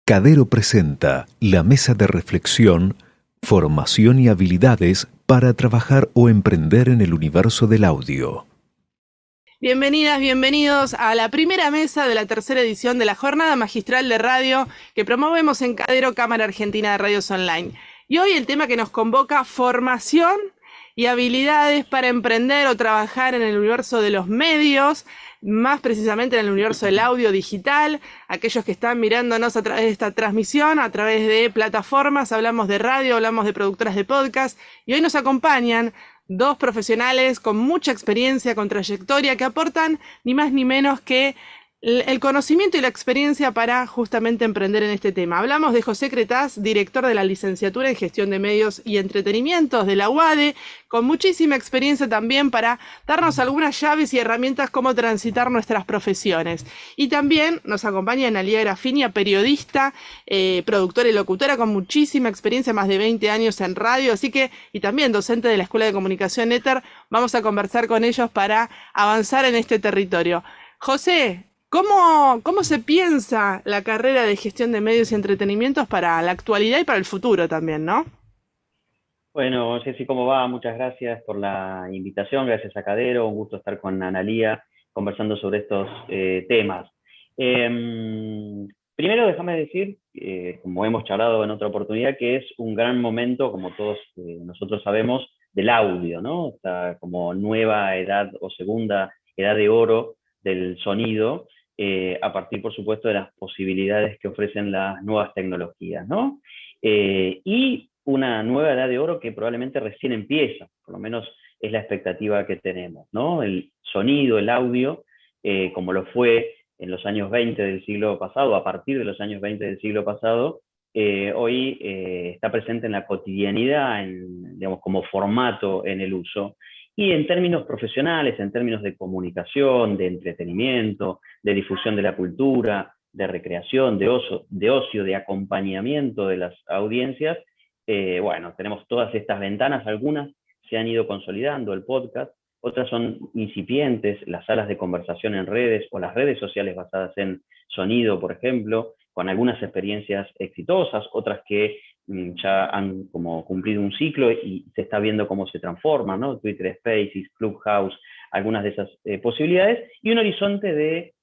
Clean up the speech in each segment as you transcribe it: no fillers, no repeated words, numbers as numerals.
Cadero presenta la mesa de reflexión, formación y habilidades para trabajar o emprender en el universo del audio. Bienvenidas, bienvenidos a la primera mesa de la tercera edición de la Jornada Magistral de Radio que promovemos en Cadero, Cámara Argentina de Radios Online. Y hoy el tema que nos convoca, formación y habilidades para emprender o trabajar en el universo de los medios, más precisamente en el universo del audio digital. Aquellos que están mirándonos a través de esta transmisión, a través de plataformas, hablamos de radio, hablamos de productoras de podcast, y hoy nos acompañan dos profesionales con mucha experiencia, con trayectoria, que aportan ni más ni menos que el conocimiento y la experiencia para justamente emprender en este tema. Hablamos de José Cretaz, director de la licenciatura en Gestión de Medios y Entretenimientos de la UADE, con muchísima experiencia también para darnos algunas llaves y herramientas cómo transitar nuestras profesiones. Y también nos acompaña Analía Grafinia, periodista, productora y locutora con muchísima experiencia, más de 20 años en radio, así que, y también docente de la Escuela de Comunicación ETER. Vamos a conversar con ellos para avanzar en este territorio. José, ¿cómo se piensa la carrera de gestión de medios y entretenimientos para la actualidad y para el futuro también, no? Bueno, Jessy, ¿cómo va? Muchas gracias por la invitación, gracias a Cadero, un gusto estar con Analía conversando sobre estos temas. Primero déjame decir, como hemos charlado en otra oportunidad, que es un gran momento, como todos nosotros sabemos, del audio, ¿no? Esta como nueva edad o segunda edad de oro del sonido, a partir, por supuesto, de las posibilidades que ofrecen las nuevas tecnologías, ¿no? Y una nueva edad de oro que probablemente recién empieza, por lo menos es la expectativa que tenemos, ¿no? El sonido, el audio, como lo fue en los años 20 del siglo pasado, a partir de los años 20 del siglo pasado, hoy está presente en la cotidianidad, digamos, como formato en el uso. Y en términos profesionales, en términos de comunicación, de entretenimiento, de difusión de la cultura, de recreación, de ocio, de acompañamiento de las audiencias, bueno, tenemos todas estas ventanas, algunas se han ido consolidando, el podcast, otras son incipientes, las salas de conversación en redes o las redes sociales basadas en sonido, por ejemplo, con algunas experiencias exitosas, otras que ya han como cumplido un ciclo y se está viendo cómo se transforman, ¿no? Twitter Spaces, Clubhouse, algunas de esas posibilidades, y un horizonte de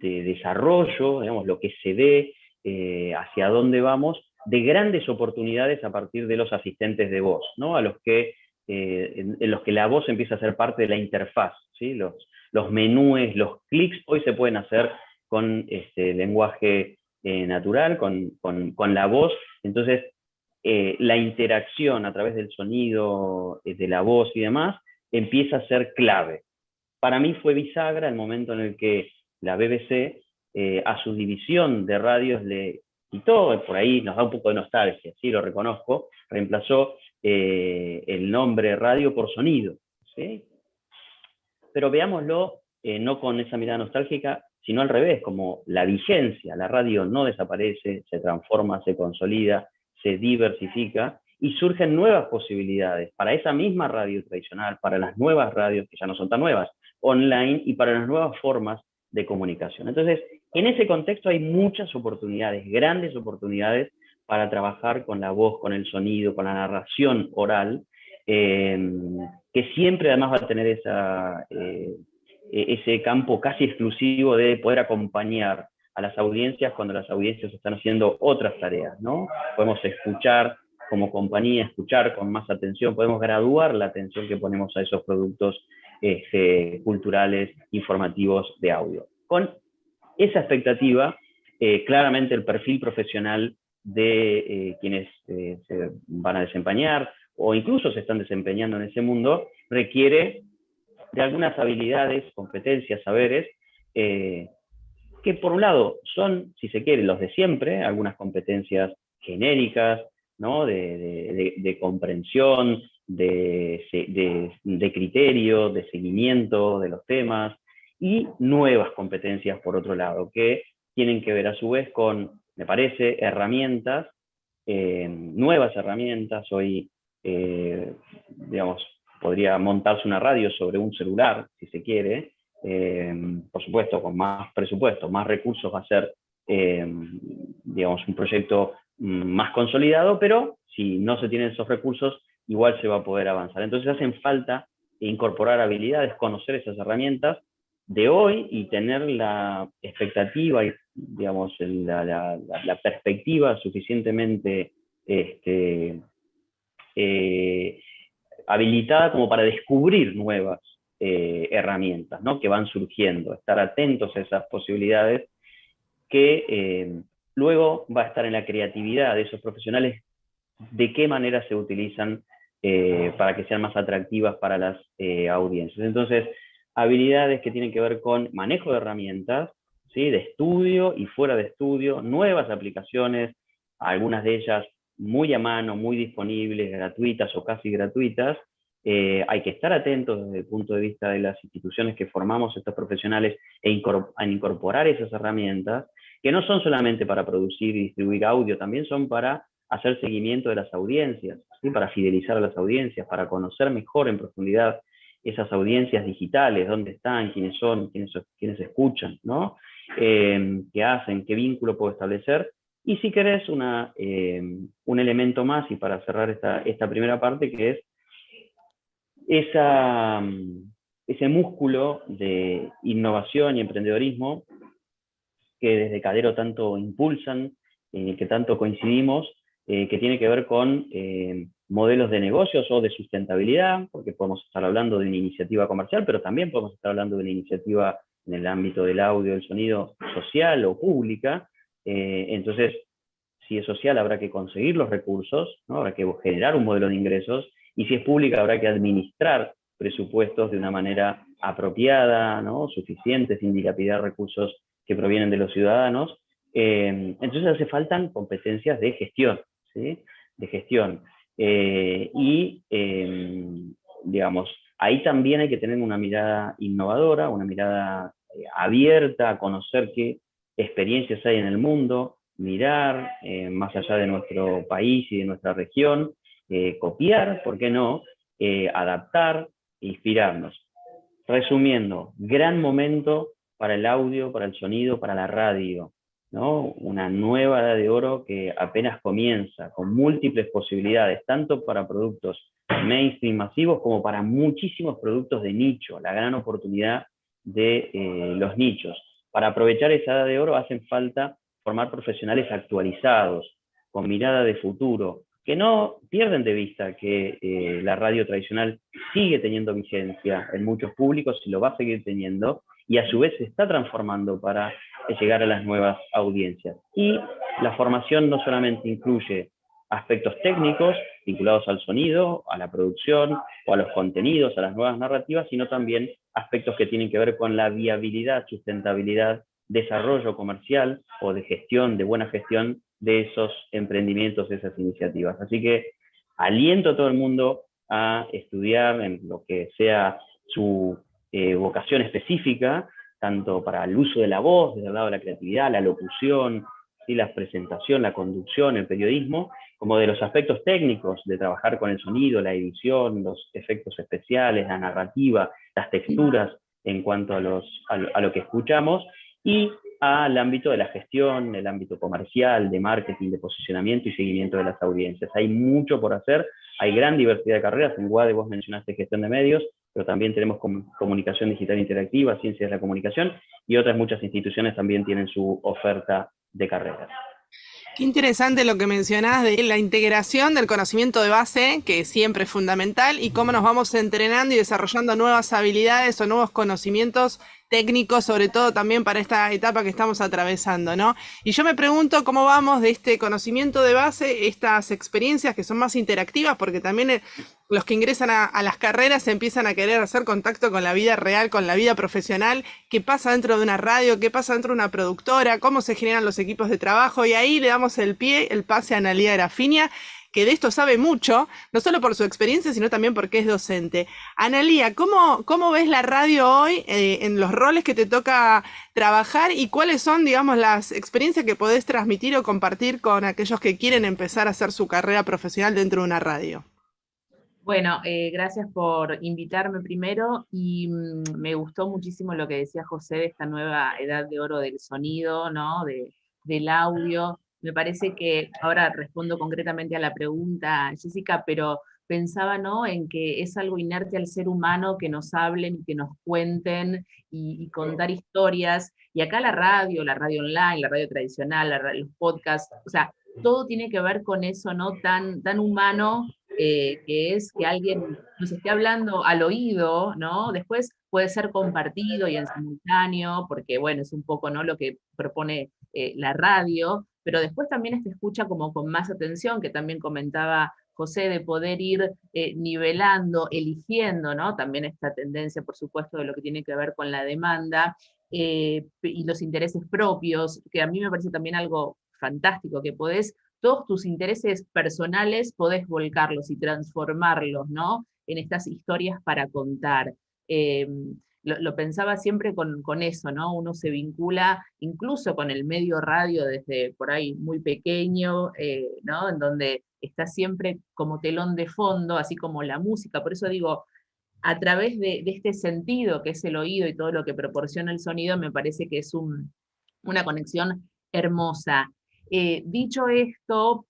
desarrollo, digamos, lo que se ve, hacia dónde vamos, de grandes oportunidades a partir de los asistentes de voz, ¿no? A los que, en los que la voz empieza a ser parte de la interfaz, ¿sí? Los menúes, los clics, hoy se pueden hacer con lenguaje natural, con la voz. Entonces, la interacción a través del sonido, de la voz y demás, empieza a ser clave. Para mí fue bisagra el momento en el que la BBC a su división de radios le quitó, por ahí nos da un poco de nostalgia, sí, lo reconozco, reemplazó el nombre radio por sonido, ¿sí? Pero veámoslo no con esa mirada nostálgica, sino al revés, como la vigencia. La radio no desaparece, se transforma, se consolida, se diversifica y surgen nuevas posibilidades para esa misma radio tradicional, para las nuevas radios, que ya no son tan nuevas, online, y para las nuevas formas de comunicación. Entonces, en ese contexto hay muchas oportunidades, grandes oportunidades para trabajar con la voz, con el sonido, con la narración oral, que siempre además va a tener ese campo casi exclusivo de poder acompañar a las audiencias cuando las audiencias están haciendo otras tareas, ¿no? Podemos escuchar como compañía, escuchar con más atención, podemos graduar la atención que ponemos a esos productos culturales, informativos de audio. Con esa expectativa, claramente el perfil profesional de quienes se van a desempeñar o incluso se están desempeñando en ese mundo, requiere de algunas habilidades, competencias, saberes, que por un lado son, si se quiere, los de siempre, algunas competencias genéricas, ¿no? de comprensión, de criterio, de seguimiento de los temas, y nuevas competencias, por otro lado, que tienen que ver a su vez con, me parece, herramientas, nuevas herramientas. Hoy, digamos, podría montarse una radio sobre un celular, si se quiere, por supuesto, con más presupuesto, más recursos va a ser, digamos, un proyecto más consolidado, pero si no se tienen esos recursos, igual se va a poder avanzar. Entonces hacen falta incorporar habilidades, conocer esas herramientas de hoy y tener la expectativa y, digamos, la perspectiva suficientemente habilitada como para descubrir nuevas herramientas, ¿no? Que van surgiendo, estar atentos a esas posibilidades que luego va a estar en la creatividad de esos profesionales, de qué manera se utilizan para que sean más atractivas para las audiencias. Entonces, habilidades que tienen que ver con manejo de herramientas, ¿sí? De estudio y fuera de estudio, nuevas aplicaciones, algunas de ellas muy a mano, muy disponibles, gratuitas o casi gratuitas. Hay que estar atentos desde el punto de vista de las instituciones que formamos estos profesionales a incorporar esas herramientas, que no son solamente para producir y distribuir audio, también son para hacer seguimiento de las audiencias, ¿sí? Para fidelizar a las audiencias, para conocer mejor en profundidad esas audiencias digitales, dónde están, quiénes son, quiénes escuchan, ¿no? Qué hacen, qué vínculo puedo establecer. Y si querés un elemento más, y para cerrar esta primera parte, que es ese músculo de innovación y emprendedorismo que desde Cadero tanto impulsan, que tanto coincidimos, que tiene que ver con modelos de negocios o de sustentabilidad, porque podemos estar hablando de una iniciativa comercial, pero también podemos estar hablando de una iniciativa en el ámbito del audio, del sonido, social o pública. Entonces, si es social, habrá que conseguir los recursos, ¿no? Habrá que generar un modelo de ingresos, y si es pública, habrá que administrar presupuestos de una manera apropiada, ¿no? Suficiente, sin dilapidar recursos que provienen de los ciudadanos. Entonces hace falta competencias de gestión, ¿sí? De gestión. Digamos, ahí también hay que tener una mirada innovadora, una mirada abierta a conocer qué experiencias hay en el mundo, mirar más allá de nuestro país y de nuestra región, copiar, ¿por qué no? Adaptar, inspirarnos. Resumiendo, gran momento para el audio, para el sonido, para la radio, ¿no? Una nueva edad de oro que apenas comienza, con múltiples posibilidades, tanto para productos mainstream masivos como para muchísimos productos de nicho, la gran oportunidad de los nichos. Para aprovechar esa edad de oro hacen falta formar profesionales actualizados, con mirada de futuro, que no pierden de vista que la radio tradicional sigue teniendo vigencia en muchos públicos y lo va a seguir teniendo, y a su vez se está transformando para llegar a las nuevas audiencias. Y la formación no solamente incluye aspectos técnicos vinculados al sonido, a la producción o a los contenidos, a las nuevas narrativas, sino también aspectos que tienen que ver con la viabilidad, sustentabilidad, desarrollo comercial o de gestión, de buena gestión de esos emprendimientos, de esas iniciativas. Así que aliento a todo el mundo a estudiar en lo que sea su vocación específica, tanto para el uso de la voz, desde el lado de la creatividad, la locución, ¿sí? La presentación, la conducción, el periodismo, como de los aspectos técnicos de trabajar con el sonido, la edición, los efectos especiales, la narrativa, las texturas en cuanto a lo que escuchamos, y al ámbito de la gestión, el ámbito comercial, de marketing, de posicionamiento y seguimiento de las audiencias. Hay mucho por hacer, hay gran diversidad de carreras. En UADE vos mencionaste gestión de medios, pero también tenemos comunicación digital interactiva, ciencias de la comunicación, y otras muchas instituciones también tienen su oferta de carreras. Qué interesante lo que mencionás de la integración del conocimiento de base, que siempre es fundamental, y cómo nos vamos entrenando y desarrollando nuevas habilidades o nuevos conocimientos técnicos, sobre todo también para esta etapa que estamos atravesando, ¿no? Y yo me pregunto cómo vamos de este conocimiento de base, estas experiencias que son más interactivas, porque también los que ingresan a las carreras empiezan a querer hacer contacto con la vida real, con la vida profesional, qué pasa dentro de una radio, qué pasa dentro de una productora, cómo se generan los equipos de trabajo, y ahí le damos el pase a Analía Grafinia, que de esto sabe mucho, no solo por su experiencia, sino también porque es docente. Analía, ¿cómo ves la radio hoy en los roles que te toca trabajar, y cuáles son, digamos, las experiencias que podés transmitir o compartir con aquellos que quieren empezar a hacer su carrera profesional dentro de una radio? Bueno, gracias por invitarme primero y me gustó muchísimo lo que decía José de esta nueva edad de oro del sonido, ¿no? Del audio. Me parece que, ahora respondo concretamente a la pregunta, Jessica, pero pensaba, ¿no? En que es algo inerte al ser humano que nos hablen y que nos cuenten y contar historias. Y acá la radio online, la radio tradicional, los podcasts, o sea, todo tiene que ver con eso, ¿no? Tan humano, que es que alguien nos esté hablando al oído, ¿no? Después puede ser compartido y en simultáneo, porque bueno, es un poco, ¿no?, lo que propone la radio, pero después también se escucha como con más atención, que también comentaba José, de poder ir nivelando, eligiendo, ¿no? También esta tendencia, por supuesto, de lo que tiene que ver con la demanda y los intereses propios, que a mí me parece también algo fantástico, que podés todos tus intereses personales podés volcarlos y transformarlos, ¿no? En estas historias para contar. Eh, lo pensaba siempre con eso, ¿no? Uno se vincula incluso con el medio radio desde por ahí muy pequeño, ¿no? En donde está siempre como telón de fondo, así como la música. Por eso digo, a través de este sentido que es el oído y todo lo que proporciona el sonido, me parece que es una conexión hermosa. Dicho esto,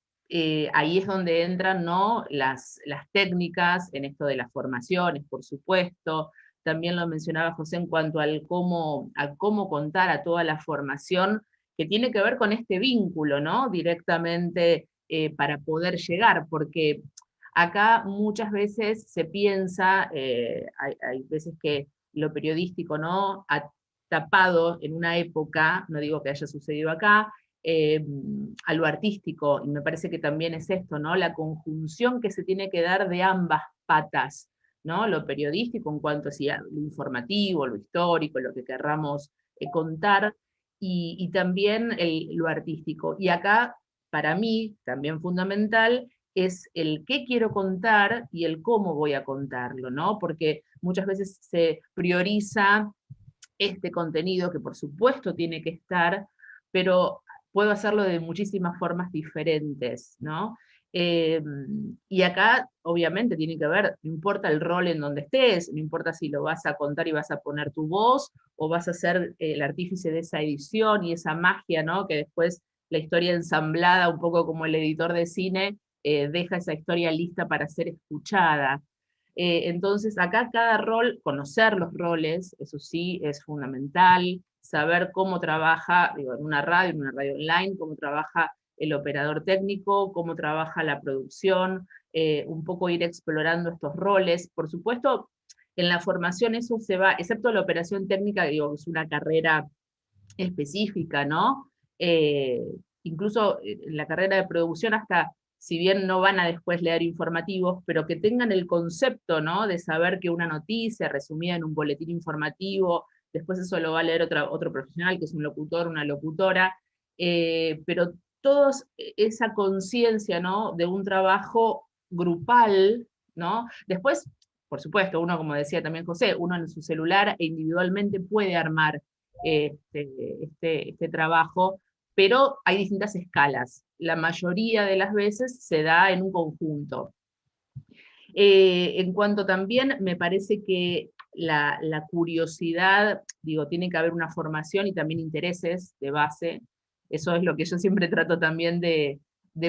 ahí es donde entran, ¿no?, las técnicas, en esto de las formaciones, por supuesto. También lo mencionaba José en cuanto a cómo contar a toda la formación, que tiene que ver con este vínculo, ¿no?, directamente para poder llegar, porque acá muchas veces se piensa, hay veces que lo periodístico, ¿no?, ha tapado en una época, no digo que haya sucedido acá, eh, a lo artístico, y me parece que también es esto, ¿no?, la conjunción que se tiene que dar de ambas patas, ¿no?, lo periodístico en cuanto a lo informativo, lo histórico, lo que querramos contar, y también lo artístico. Y acá, para mí, también fundamental, es el qué quiero contar y el cómo voy a contarlo, ¿no? Porque muchas veces se prioriza este contenido, que por supuesto tiene que estar, pero puedo hacerlo de muchísimas formas diferentes, ¿no? Eh, y acá, obviamente, tiene que ver, no importa el rol en donde estés, no importa si lo vas a contar y vas a poner tu voz, o vas a ser el artífice de esa edición y esa magia, ¿no?, que después la historia ensamblada, un poco como el editor de cine, deja esa historia lista para ser escuchada. Entonces, acá cada rol, conocer los roles, eso sí, es fundamental, saber cómo trabaja, digo, en una radio online, cómo trabaja el operador técnico, cómo trabaja la producción, un poco ir explorando estos roles. Por supuesto, en la formación eso se va, excepto la operación técnica, digo, es una carrera específica, ¿no? Eh, Incluso en la carrera de producción, hasta si bien no van a después leer informativos, pero que tengan el concepto, ¿no?, de saber que una noticia resumida en un boletín informativo, después eso lo va a leer otro profesional, que es un locutor, una locutora, pero todos esa conciencia, ¿no?, de un trabajo grupal, ¿no? Después, por supuesto, uno, como decía también José, uno en su celular e individualmente puede armar este trabajo, pero hay distintas escalas. La mayoría de las veces se da en un conjunto. En cuanto también me parece que la curiosidad, digo, tiene que haber una formación y también intereses de base. Eso es lo que yo siempre trato también de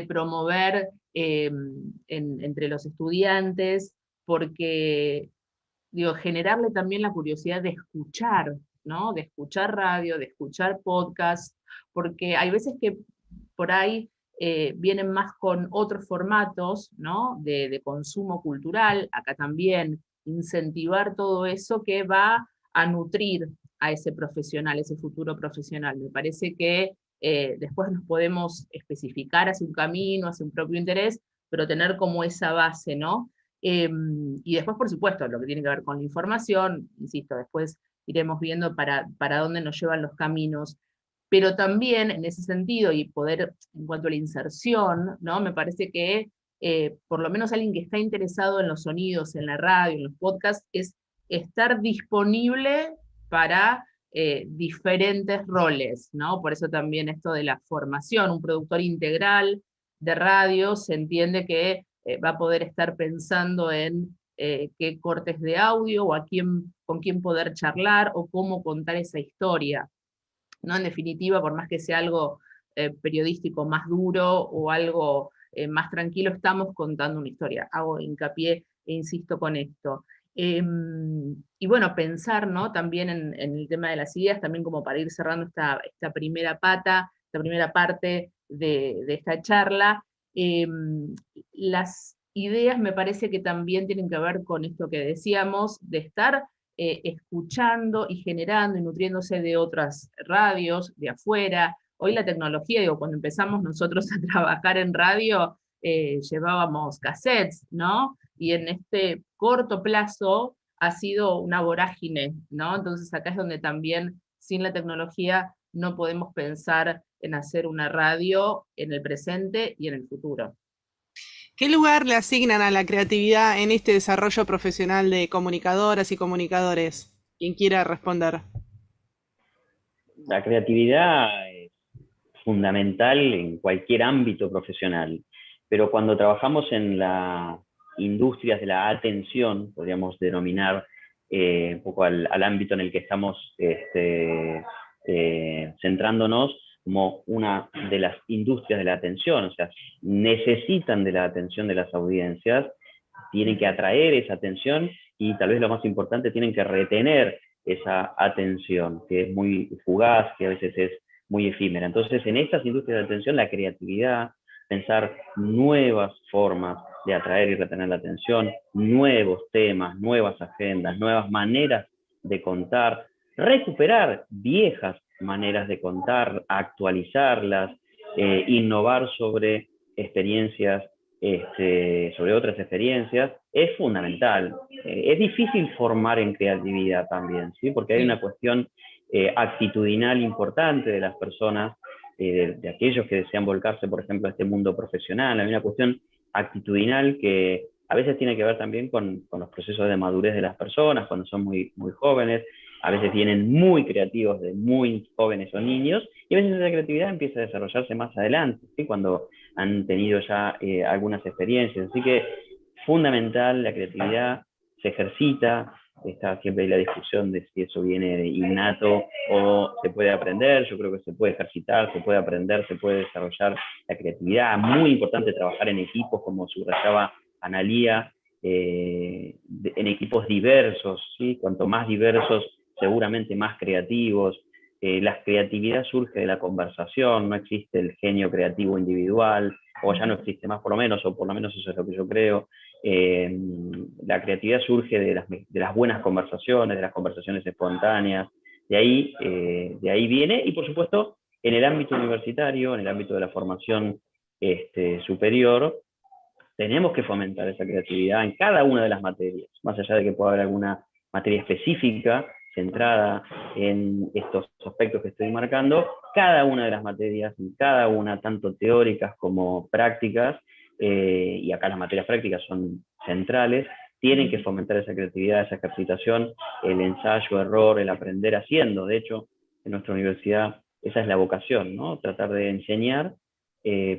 promover entre los estudiantes, porque digo, generarle también la curiosidad de escuchar, ¿no? De escuchar radio, de escuchar podcast, porque hay veces que por ahí vienen más con otros formatos, ¿no?, de consumo cultural, acá también incentivar todo eso que va a nutrir a ese profesional, ese futuro profesional. Me parece que después nos podemos especificar hacia un camino, hacia un propio interés, pero tener como esa base, ¿no? Y después, por supuesto, lo que tiene que ver con la información, insisto, después iremos viendo para dónde nos llevan los caminos, pero también en ese sentido, y poder, en cuanto a la inserción, ¿no?, me parece que por lo menos alguien que está interesado en los sonidos, en la radio, en los podcasts, es estar disponible para diferentes roles, ¿no? Por eso también esto de la formación, un productor integral de radio, se entiende que va a poder estar pensando en qué cortes de audio, o con quién poder charlar, o cómo contar esa historia, ¿no? En definitiva, por más que sea algo periodístico más duro o algo más tranquilo, estamos contando una historia. Hago hincapié e insisto con esto. Y bueno, pensar, ¿no?, también en el tema de las ideas, también como para ir cerrando esta primera pata, esta primera parte de esta charla. Las ideas me parece que también tienen que ver con esto que decíamos, de estar escuchando y generando y nutriéndose de otras radios, de afuera. Hoy la tecnología, digo, cuando empezamos nosotros a trabajar en radio, llevábamos cassettes, ¿no? Y en este corto plazo ha sido una vorágine, ¿no? Entonces acá es donde también, sin la tecnología, no podemos pensar en hacer una radio en el presente y en el futuro. ¿Qué lugar le asignan a la creatividad en este desarrollo profesional de comunicadoras y comunicadores? Quien quiera responder. La creatividad es fundamental en cualquier ámbito profesional, pero cuando trabajamos en las industrias de la atención, podríamos denominar un poco al ámbito en el que estamos centrándonos, como una de las industrias de la atención, o sea, necesitan de la atención de las audiencias, tienen que atraer esa atención y tal vez lo más importante, tienen que retener esa atención, que es muy fugaz, que a veces es muy efímera. Entonces, en estas industrias de atención, la creatividad, pensar nuevas formas de atraer y retener la atención, nuevos temas, nuevas agendas, nuevas maneras de contar, recuperar viejas maneras de contar, actualizarlas, innovar sobre experiencias, sobre otras experiencias, es fundamental. Es difícil formar en creatividad también, ¿sí? Porque hay una cuestión actitudinal importante de las personas, de aquellos que desean volcarse, por ejemplo, a este mundo profesional. Hay una cuestión actitudinal que a veces tiene que ver también con los procesos de madurez de las personas, cuando son muy, muy jóvenes. A veces vienen muy creativos de muy jóvenes o niños, y a veces esa creatividad empieza a desarrollarse más adelante, ¿sí? Cuando han tenido ya algunas experiencias. Así que fundamental, la creatividad se ejercita, está siempre ahí la discusión de si eso viene de innato o se puede aprender. Yo creo que se puede ejercitar, se puede aprender, se puede desarrollar la creatividad. Muy importante trabajar en equipos, como subrayaba Analía, en equipos diversos, ¿sí? Cuanto más diversos, seguramente más creativos. La creatividad surge de la conversación, no existe el genio creativo individual, o ya no existe más por lo menos, o por lo menos eso es lo que yo creo. La creatividad surge de las buenas conversaciones, de las conversaciones espontáneas, de ahí viene, y por supuesto en el ámbito universitario, en el ámbito de la formación superior, tenemos que fomentar esa creatividad en cada una de las materias, más allá de que pueda haber alguna materia específica centrada en estos aspectos que estoy marcando. Cada una de las materias, cada una, tanto teóricas como prácticas, y acá las materias prácticas son centrales, tienen que fomentar esa creatividad, esa ejercitación, el ensayo, error, el aprender haciendo. De hecho, en nuestra universidad esa es la vocación, ¿no? Tratar de enseñar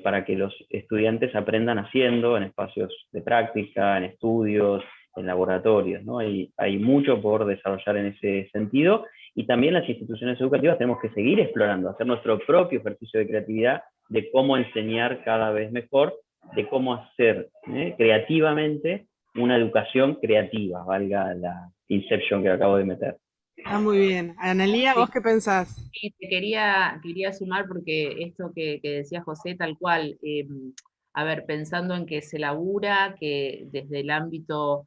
para que los estudiantes aprendan haciendo, en espacios de práctica, en estudios, en laboratorios, ¿no? Hay mucho por desarrollar en ese sentido, y también las instituciones educativas tenemos que seguir explorando, hacer nuestro propio ejercicio de creatividad, de cómo enseñar cada vez mejor, de cómo hacer creativamente una educación creativa, valga la inception que acabo de meter. Está muy bien. Analía, ¿vos qué pensás? Sí, te quería sumar porque esto que decía José, tal cual, a ver, pensando en que se labura, que desde el ámbito,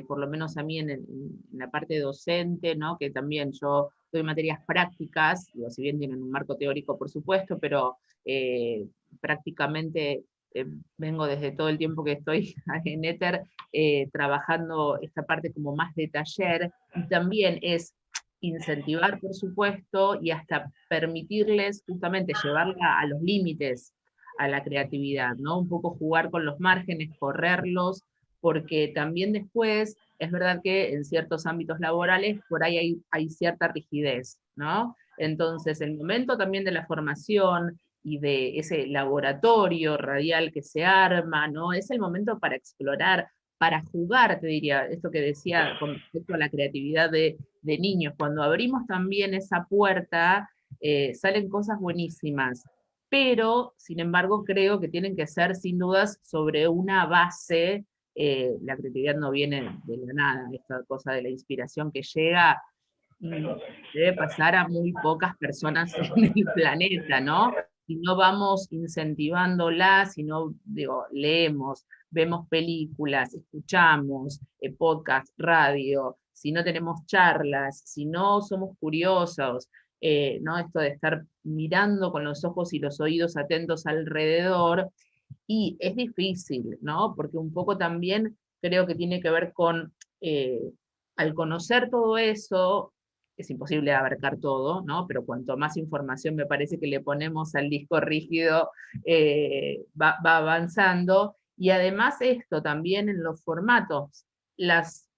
por lo menos a mí en la parte docente, ¿no? Que también yo doy materias prácticas, digo, si bien tienen un marco teórico, por supuesto, pero prácticamente vengo desde todo el tiempo que estoy en Éter trabajando esta parte como más de taller, y también es incentivar, por supuesto, y hasta permitirles justamente llevarla a los límites a la creatividad, ¿no? Un poco jugar con los márgenes, correrlos, porque también después es verdad que en ciertos ámbitos laborales por ahí hay cierta rigidez, ¿no? Entonces, el momento también de la formación y de ese laboratorio radial que se arma, ¿no? Es el momento para explorar, para jugar, te diría, esto que decía con respecto a la creatividad de niños. Cuando abrimos también esa puerta, salen cosas buenísimas, pero, sin embargo, creo que tienen que ser, sin dudas, sobre una base. La creatividad no viene de la nada, esta cosa de la inspiración que llega y debe pasar a muy pocas personas en el planeta, ¿no? Si no vamos incentivándola, si no, digo, leemos, vemos películas, escuchamos podcast, radio, si no tenemos charlas, si no somos curiosos, ¿no? Esto de estar mirando con los ojos y los oídos atentos alrededor, y es difícil, ¿no? Porque un poco también creo que tiene que ver con, al conocer todo eso, es imposible abarcar todo, ¿no? Pero cuanto más información me parece que le ponemos al disco rígido, va avanzando. Y además esto también en los formatos, las,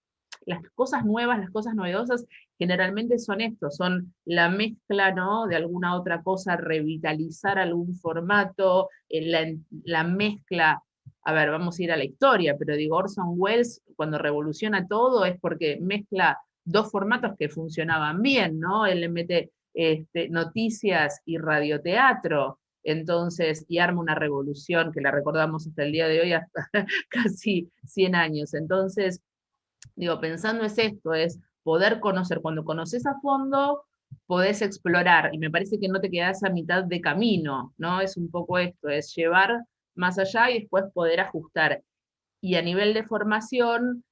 las cosas nuevas, las cosas novedosas, generalmente son esto, son la mezcla, ¿no? De alguna otra cosa, revitalizar algún formato, la mezcla. A ver, vamos a ir a la historia, pero digo, Orson Welles, cuando revoluciona todo, es porque mezcla dos formatos que funcionaban bien, ¿no? Él le mete noticias y radioteatro, entonces, y arma una revolución que la recordamos hasta el día de hoy, hasta casi 100 años. Entonces, digo, pensando es esto, es poder conocer, cuando conoces a fondo, podés explorar, y me parece que no te quedás a mitad de camino, ¿no? Es un poco esto, es llevar más allá y después poder ajustar. Y a nivel de formación,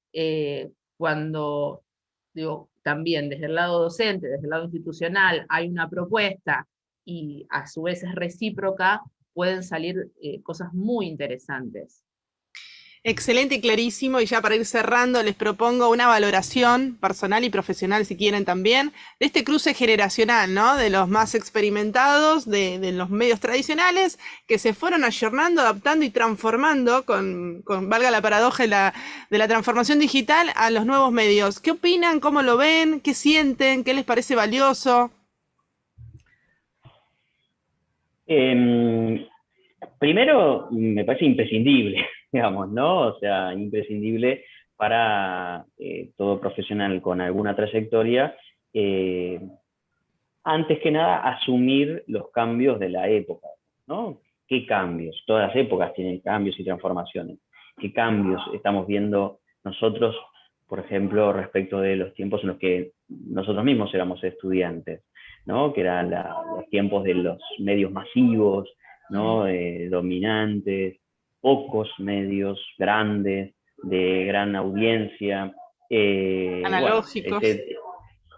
cuando, digo, también desde el lado docente, desde el lado institucional, hay una propuesta y a su vez es recíproca, pueden salir cosas muy interesantes. Excelente y clarísimo, y ya para ir cerrando les propongo una valoración personal y profesional, si quieren también, de este cruce generacional, ¿no? De los más experimentados, de los medios tradicionales, que se fueron ayornando, adaptando y transformando, valga la paradoja de la transformación digital, a los nuevos medios. ¿Qué opinan? ¿Cómo lo ven? ¿Qué sienten? ¿Qué les parece valioso? Primero, me parece imprescindible, digamos, ¿no? O sea, imprescindible para todo profesional con alguna trayectoria, antes que nada, asumir los cambios de la época, ¿no? ¿Qué cambios? Todas las épocas tienen cambios y transformaciones. ¿Qué cambios estamos viendo nosotros, por ejemplo, respecto de los tiempos en los que nosotros mismos éramos estudiantes, ¿no? Que eran los tiempos de los medios masivos, ¿no? Dominantes, pocos medios grandes, de gran audiencia. Analógicos. Bueno,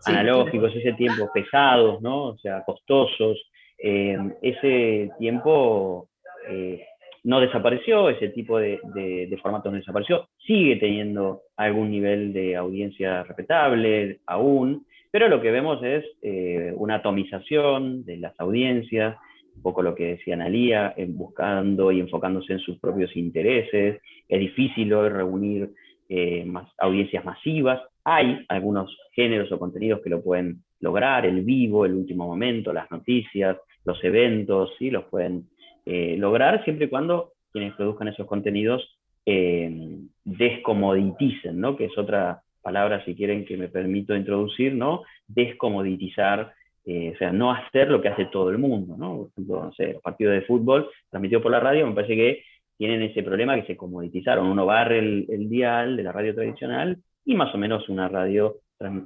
analógicos, ese tiempo pesados, ¿no? O sea, costosos. Ese tiempo no desapareció, ese tipo de formatos no desapareció, sigue teniendo algún nivel de audiencia respetable aún, pero lo que vemos es una atomización de las audiencias, un poco lo que decía Analía, buscando y enfocándose en sus propios intereses. Es difícil hoy reunir audiencias masivas. Hay algunos géneros o contenidos que lo pueden lograr, el vivo, el último momento, las noticias, los eventos, ¿sí? Los pueden lograr siempre y cuando quienes produzcan esos contenidos descomoditicen, ¿no? Que es otra palabra, si quieren, que me permito introducir, ¿no? Descomoditizar, o sea, no hacer lo que hace todo el mundo, ¿no? Por ejemplo, no sé, los partidos de fútbol transmitidos por la radio, me parece que tienen ese problema que se comoditizaron. Uno barre el dial de la radio tradicional y más o menos una radio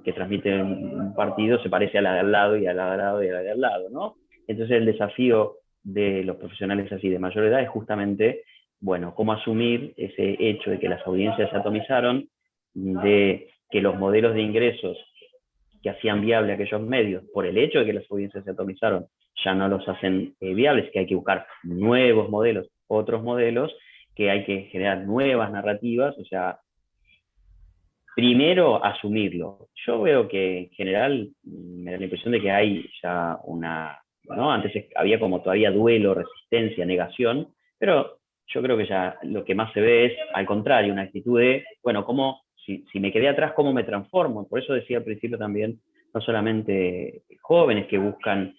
que transmite un partido se parece a la de al lado y a la de al lado y a la de al lado, ¿no? Entonces el desafío de los profesionales así de mayor edad es justamente, bueno, cómo asumir ese hecho de que las audiencias se atomizaron, de que los modelos de ingresos que hacían viable aquellos medios, por el hecho de que las audiencias se atomizaron, ya no los hacen viables, que hay que buscar nuevos modelos, otros modelos, que hay que generar nuevas narrativas, o sea, primero asumirlo. Yo veo que en general me da la impresión de que hay ya una, ¿no? Antes había como todavía duelo, resistencia, negación, pero yo creo que ya lo que más se ve es, al contrario, una actitud de, bueno, ¿cómo, si me quedé atrás, cómo me transformo? Por eso decía al principio también, no solamente jóvenes que buscan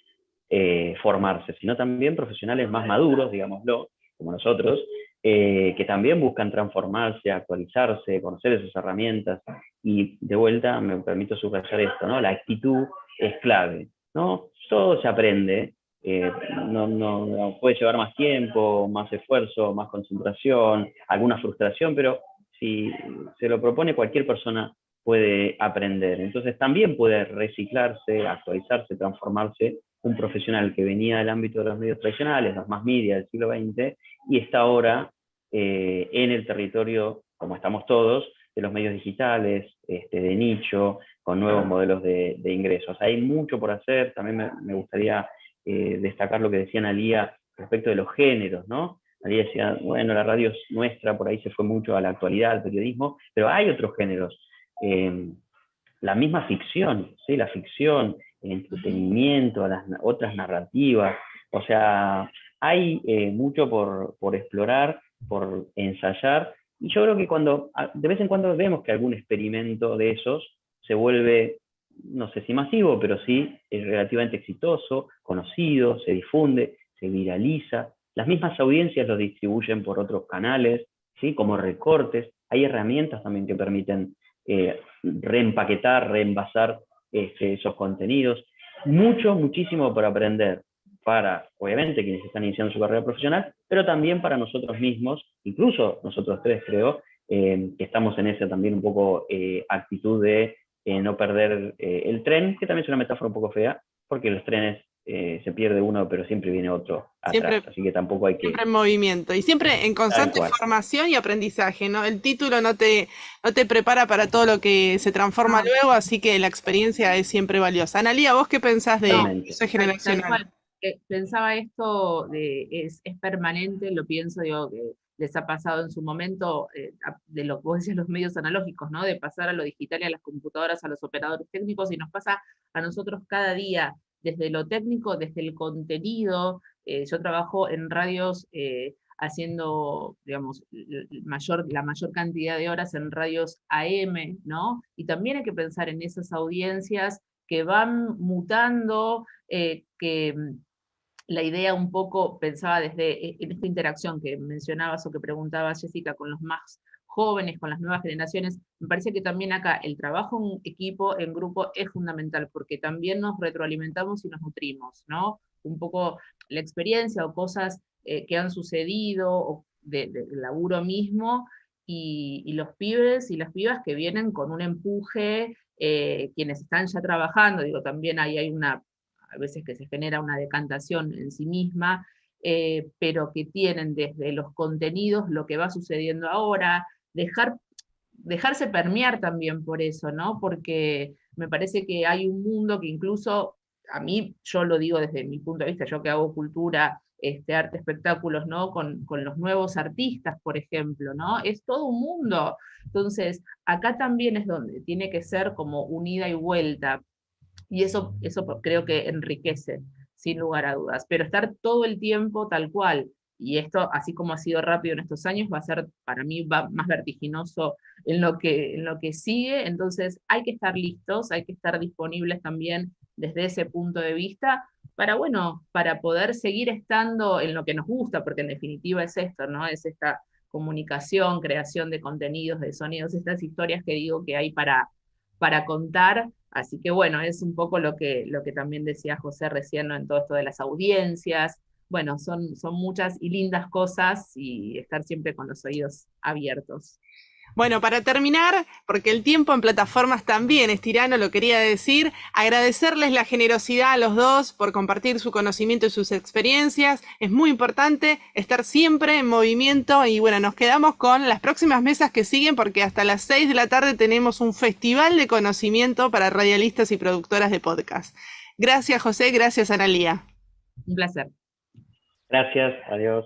formarse, sino también profesionales más maduros, digámoslo, como nosotros, que también buscan transformarse, actualizarse, conocer esas herramientas. Y de vuelta me permito subrayar esto, ¿no? La actitud es clave, ¿no? Todo se aprende, no puede llevar más tiempo, más esfuerzo, más concentración, alguna frustración, pero si se lo propone cualquier persona puede aprender. Entonces también puede reciclarse, actualizarse, transformarse un profesional que venía del ámbito de los medios tradicionales, los más media del siglo XX, y está ahora en el territorio, como estamos todos, de los medios digitales, de nicho, con nuevos modelos de ingresos. Hay mucho por hacer. También me gustaría destacar lo que decía Analía respecto de los géneros, ¿no? Analía decía, bueno, la radio es nuestra, por ahí se fue mucho a la actualidad, al periodismo, pero hay otros géneros. La misma ficción, ¿sí? La ficción, el entretenimiento, las otras narrativas, o sea, hay mucho por explorar, por ensayar, y yo creo que de vez en cuando vemos que algún experimento de esos se vuelve, no sé si masivo, pero sí relativamente exitoso, conocido, se difunde, se viraliza, las mismas audiencias lo distribuyen por otros canales, ¿sí? Como recortes, hay herramientas también que permiten reempaquetar, reenvasar esos contenidos. Muchísimo por aprender para, obviamente, quienes están iniciando su carrera profesional, pero también para nosotros mismos, incluso nosotros tres creo, que estamos en esa también un poco actitud de no perder el tren, que también es una metáfora un poco fea, porque los trenes se pierde uno, pero siempre viene otro atrás, así que tampoco hay que... Siempre en movimiento y siempre en constante formación y aprendizaje, ¿no? El título no te prepara para todo lo que se transforma luego, así que la experiencia es siempre valiosa. Analía, ¿vos qué pensás de eso generacional? Pensaba esto es permanente, lo pienso, digo, que les ha pasado en su momento, de lo que vos decías, los medios analógicos, ¿no? De pasar a lo digital y a las computadoras, a los operadores técnicos, y nos pasa a nosotros cada día, desde lo técnico, desde el contenido. Yo trabajo en radios haciendo, digamos, la mayor cantidad de horas en radios AM, ¿no? Y también hay que pensar en esas audiencias que van mutando, que la idea un poco, pensaba desde en esta interacción que mencionabas o que preguntaba Jessica con los más jóvenes, con las nuevas generaciones, me parece que también acá el trabajo en equipo, en grupo, es fundamental, porque también nos retroalimentamos y nos nutrimos, ¿no? Un poco la experiencia o cosas que han sucedido, o del laburo mismo, y los pibes y las pibas que vienen con un empuje, quienes están ya trabajando, digo, también ahí hay a veces que se genera una decantación en sí misma, pero que tienen desde los contenidos lo que va sucediendo ahora, dejarse permear también por eso, ¿no? Porque me parece que hay un mundo que incluso, a mí, yo lo digo desde mi punto de vista, yo que hago cultura, arte, espectáculos, ¿no? Con los nuevos artistas, por ejemplo, ¿no? Es todo un mundo. Entonces, acá también es donde tiene que ser como un ida y vuelta, y eso creo que enriquece, sin lugar a dudas. Pero estar todo el tiempo tal cual, y esto, así como ha sido rápido en estos años, va a ser, para mí, más vertiginoso en lo que sigue. Entonces hay que estar listos, hay que estar disponibles también desde ese punto de vista, para poder seguir estando en lo que nos gusta, porque en definitiva es esto, ¿no? Es esta comunicación, creación de contenidos, de sonidos, estas historias que digo que hay para contar. Así que bueno, es un poco lo que también decía José recién, ¿no? En todo esto de las audiencias. Bueno, son muchas y lindas cosas, y estar siempre con los oídos abiertos. Bueno, para terminar, porque el tiempo en plataformas también es tirano, lo quería decir, agradecerles la generosidad a los dos por compartir su conocimiento y sus experiencias. Es muy importante estar siempre en movimiento y bueno, nos quedamos con las próximas mesas que siguen, porque hasta las 6 de la tarde tenemos un festival de conocimiento para radialistas y productoras de podcast. Gracias, José, gracias, Analía. Un placer. Gracias, adiós.